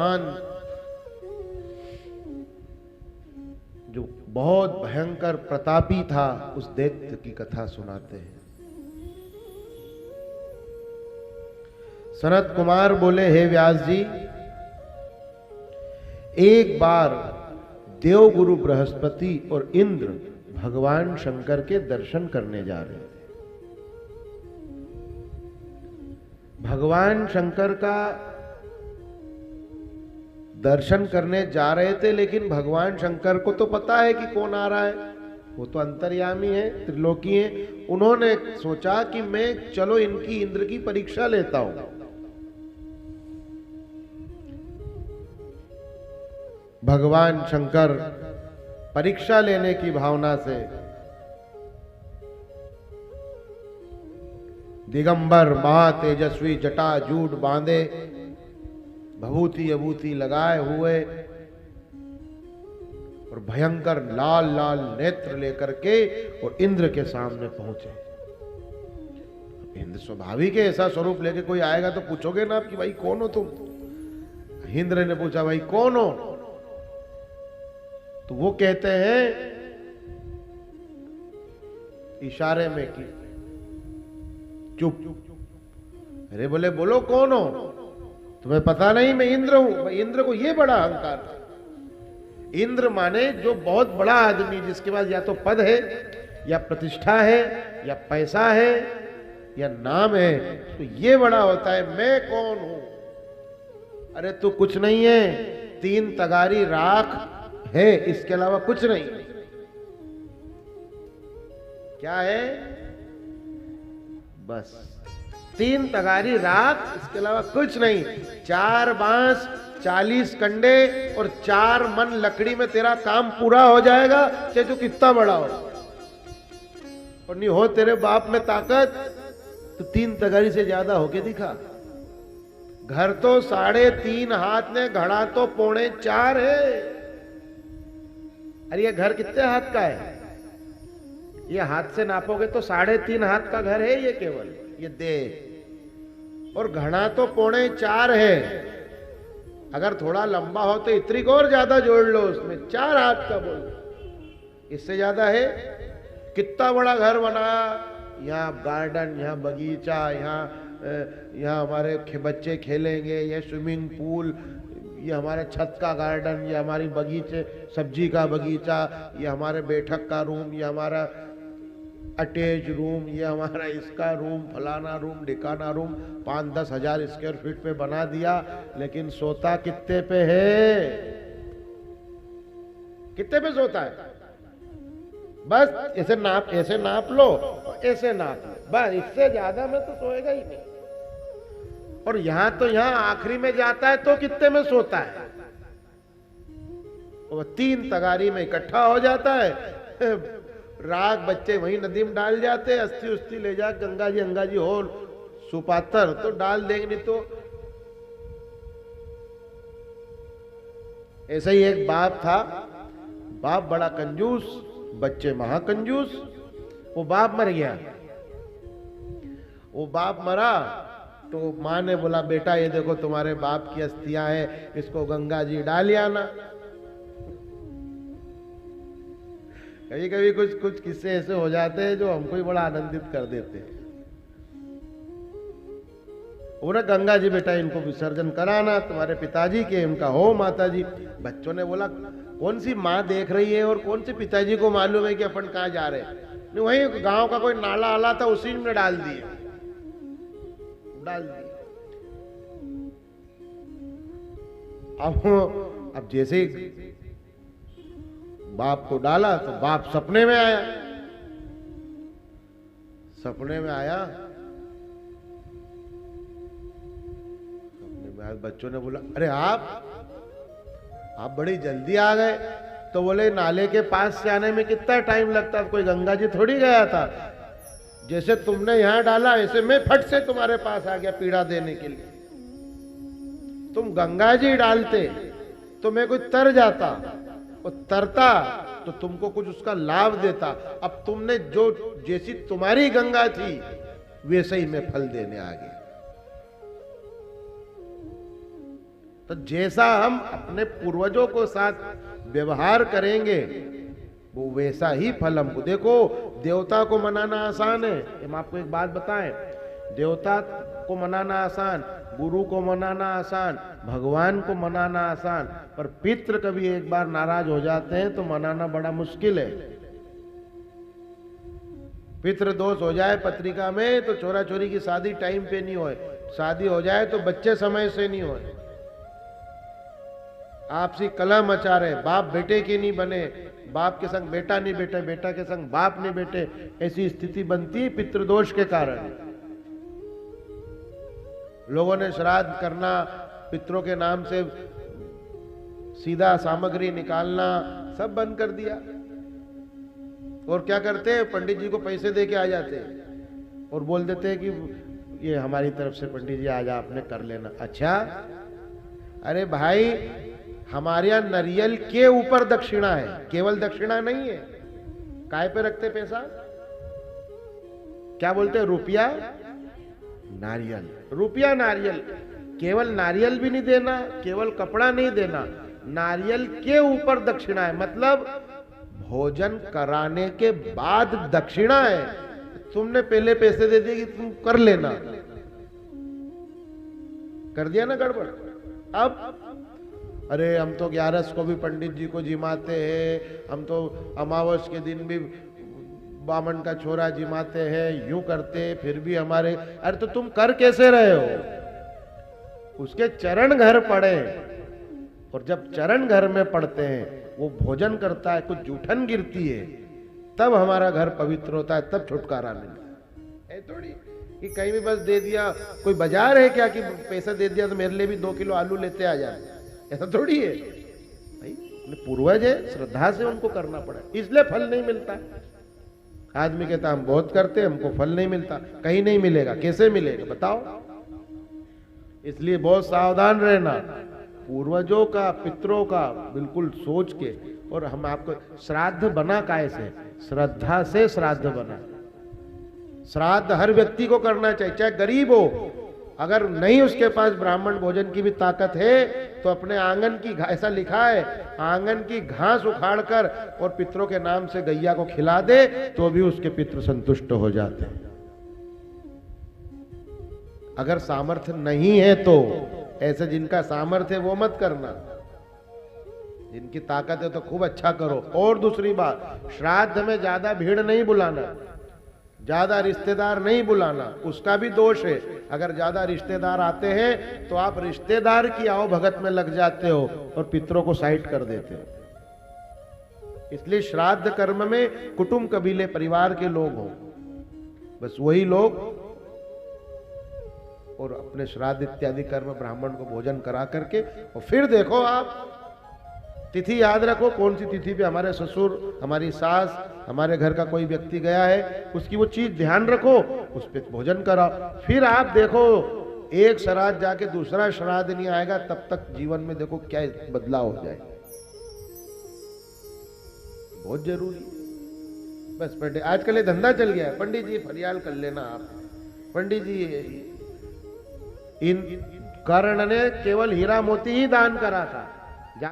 महान, जो बहुत भयंकर प्रतापी था, उस दैत्य की कथा सुनाते हैं। सनत कुमार बोले, हे व्यास जी, एक बार देवगुरु बृहस्पति और इंद्र भगवान शंकर के दर्शन करने जा रहे थे। भगवान शंकर का दर्शन करने जा रहे थे, लेकिन भगवान शंकर को तो पता है कि कौन आ रहा है, वो तो अंतर्यामी है, त्रिलोकी है। उन्होंने सोचा कि मैं चलो इनकी इंद्र की परीक्षा लेता हूं। भगवान शंकर परीक्षा लेने की भावना से दिगंबर महातेजस्वी जटा जूट बांधे, भभूति अभूति लगाए हुए और भयंकर लाल लाल नेत्र लेकर के और इंद्र के सामने पहुंचे। इंद्र स्वाभाविक है, ऐसा स्वरूप लेके कोई आएगा तो पूछोगे ना आप कि भाई कौन हो तुम। इंद्र ने पूछा, भाई कौन हो? तो वो कहते हैं इशारे में कि चुप। अरे बोले, बोलो कौन हो? तुम्हें पता नहीं मैं इंद्र हूं। इंद्र को ये बड़ा अहंकार था। इंद्र माने जो बहुत बड़ा आदमी, जिसके पास या तो पद है या प्रतिष्ठा है या पैसा है या नाम है, तो ये बड़ा होता है। मैं कौन हूं? अरे तू कुछ नहीं है, 3 तगारी राख है, इसके अलावा कुछ नहीं। क्या है? बस 3 तगारी राख, इसके अलावा कुछ नहीं। 4 बांस, 40 कंडे और 4 मन लकड़ी में तेरा काम पूरा हो जाएगा, चाहे तू कितना बड़ा हो। और नहीं हो तेरे बाप में ताकत तो 3 तगारी से ज्यादा होके दिखा। घर तो 3.5 हाथ ने, घड़ा तो 4.25 है। अरे ये घर कितने हाथ का है? ये हाथ से नापोगे तो 3.5 हाथ का घर है ये केवल, ये देह। और घड़ा तो 4.25 है। अगर थोड़ा लंबा हो तो इतनी को और ज्यादा जोड़ लो, उसमें 4 हाथ का बोलो, इससे ज्यादा है। कितना बड़ा घर बना, यहाँ गार्डन, यहाँ बगीचा, यहाँ हमारे बच्चे खेलेंगे, ये स्विमिंग पूल, ये हमारे छत का गार्डन, ये हमारी बगीचे, सब्जी का बगीचा, ये हमारे बैठक का रूम, ये हमारा अटैच रूम, ये हमारा इसका रूम, फलाना रूम, ढिकाना रूम, 5-10 हजार स्क्वायर फीट पे बना दिया। लेकिन सोता कितने पे है? कितने पे सोता है? बस ऐसे नाप लो, ऐसे नाप लो, बस। इससे ज्यादा में तो सोएगा ही नहीं। और यहां तो यहां आखिरी में जाता है तो कितने में सोता है? वो 3 तगारी में इकट्ठा हो जाता है। राख बच्चे वहीं नदी में डाल जाते, अस्थि उस्थि ले जा गंगा जी हो सुपात्र तो डाल देंगे, नहीं तो। ऐसा ही एक बाप था। बाप बड़ा कंजूस, बच्चे महाकंजूस। वो बाप मर गया। वो बाप मरा तो माँ ने बोला, बेटा ये देखो तुम्हारे बाप की अस्थियां हैं, इसको गंगा जी डाल आना। कभी कभी कुछ किस्से ऐसे हो जाते हैं जो हमको ही बड़ा आनंदित कर देते हैं। बोला, गंगा जी बेटा इनको विसर्जन कराना, तुम्हारे पिताजी के, उनका हो माता जी। बच्चों ने बोला, कौन सी माँ देख रही है और कौन सी पिताजी को मालूम है कि अपन कहाँ जा रहे हैं? नहीं, वही गांव का कोई नाला आला था, उसी में डाल दिए। अब जैसे बाप को डाला तो बाप सपने में आया। सपने में आया, बच्चों ने बोला, अरे आप बड़ी जल्दी आ गए। तो बोले, नाले के पास से आने में कितना टाइम लगता? कोई गंगा जी थोड़ी गया था। जैसे तुमने यहां डाला, ऐसे मैं फट से तुम्हारे पास आ गया पीड़ा देने के लिए। तुम गंगा जी डालते तो मैं कोई तर जाता, और तरता तो तुमको कुछ उसका लाभ देता। अब तुमने जो जैसी तुम्हारी गंगा थी वैसे ही मैं फल देने आ गया। तो जैसा हम अपने पूर्वजों को साथ व्यवहार करेंगे वो वैसा ही फल हमको। देखो, देवता को मनाना आसान है, हम आपको एक बात बताएं, देवता को मनाना आसान, गुरु को मनाना आसान, भगवान को मनाना आसान, पर पितृ कभी एक बार नाराज हो जाते हैं तो मनाना बड़ा मुश्किल है। पितृ दोष हो जाए पत्रिका में तो चोरा चोरी की शादी टाइम पे नहीं होए, शादी हो जाए तो बच्चे समय से नहीं होए, आपसी कलह मचा रहे, बाप बेटे की नहीं बने, बाप के संग बेटा नहीं बैठे, बेटा के संग बाप नहीं बैठे, ऐसी स्थिति बनती है पितृदोष के कारण। लोगों ने श्राद्ध करना, पितरों के नाम से सीधा सामग्री निकालना सब बंद कर दिया। और क्या करते हैं, पंडित जी को पैसे दे के आ जाते हैं और बोल देते हैं कि ये हमारी तरफ से पंडित जी आज आपने कर लेना। अच्छा, अरे भाई, हमारे यहाँ नारियल के ऊपर दक्षिणा है, केवल दक्षिणा नहीं है। काय पे रखते पैसा, क्या बोलते हैं, रुपया नारियल, रुपया नारियल। केवल नारियल भी नहीं देना, केवल कपड़ा नहीं देना, नारियल के ऊपर दक्षिणा है, मतलब भोजन कराने के बाद दक्षिणा है। तुमने पहले पैसे दे दिए कि तुम कर लेना, कर दिया ना गड़बड़। अब अरे हम तो 11 को भी पंडित जी को जिमाते हैं, हम तो अमावस के दिन भी बामन का छोरा जिमाते हैं, यूं करते, फिर भी हमारे। अरे तो तुम कर कैसे रहे हो, उसके चरण घर पड़े, और जब चरण घर में पड़ते हैं वो भोजन करता है, कुछ जूठन गिरती है, तब हमारा घर पवित्र होता है, तब छुटकारा मिलता है। थोड़ी कि कहीं भी बस दे दिया, कोई बाजार है क्या कि पैसा दे दिया तो मेरे लिए भी 2 किलो आलू लेते आ जाए, ऐसा थोड़ी है भाई। पूर्वज है, श्रद्धा से उनको करना पड़ा, इसलिए फल नहीं मिलता। आदमी कहता हम बहुत करते, हमको फल नहीं मिलता, कहीं नहीं मिलेगा, कैसे मिलेगा बताओ। इसलिए बहुत सावधान रहना, पूर्वजों का, पितरों का बिल्कुल सोच के। और हम आपको श्राद्ध बना कैसे, श्रद्धा से श्राद्ध बना। श्राद्ध हर व्यक्ति को करना चाहिए, चाहे गरीब हो, अगर नहीं उसके पास ब्राह्मण भोजन की भी ताकत है तो अपने आंगन की, ऐसा लिखा है, आंगन की घास उखाड़कर और पितरों के नाम से गैया को खिला दे तो भी उसके पितृ संतुष्ट हो जाते हैं। अगर सामर्थ्य नहीं है तो ऐसे जिनका सामर्थ्य है वो मत करना, जिनकी ताकत है तो खूब अच्छा करो। और दूसरी बात, श्राद्ध में ज्यादा भीड़ नहीं बुलाना, ज्यादा रिश्तेदार नहीं बुलाना, उसका भी दोष है। अगर ज्यादा रिश्तेदार आते हैं तो आप रिश्तेदार की आओ भगत में लग जाते हो और पितरों को साइड कर देते हो। इसलिए श्राद्ध कर्म में कुटुंब, कबीले, परिवार के लोग हों, बस वही लोग, और अपने श्राद्ध इत्यादि कर्म ब्राह्मण को भोजन करा करके, और फिर देखो आप तिथि याद रखो, कौन सी तिथि पे हमारे ससुर, हमारी सास, हमारे घर का कोई व्यक्ति गया है, उसकी वो चीज ध्यान रखो, उस पर भोजन कराओ। फिर आप देखो, एक श्राद्ध जाके दूसरा श्राद्ध नहीं आएगा, तब तक जीवन में देखो क्या बदलाव हो जाए। बहुत जरूरी। बस पंडित, आजकल ये धंधा चल गया है, पंडित जी फरियाल कर लेना आप, पंडित जी। इन कर्ण ने केवल हीरा मोती ही दान करा था,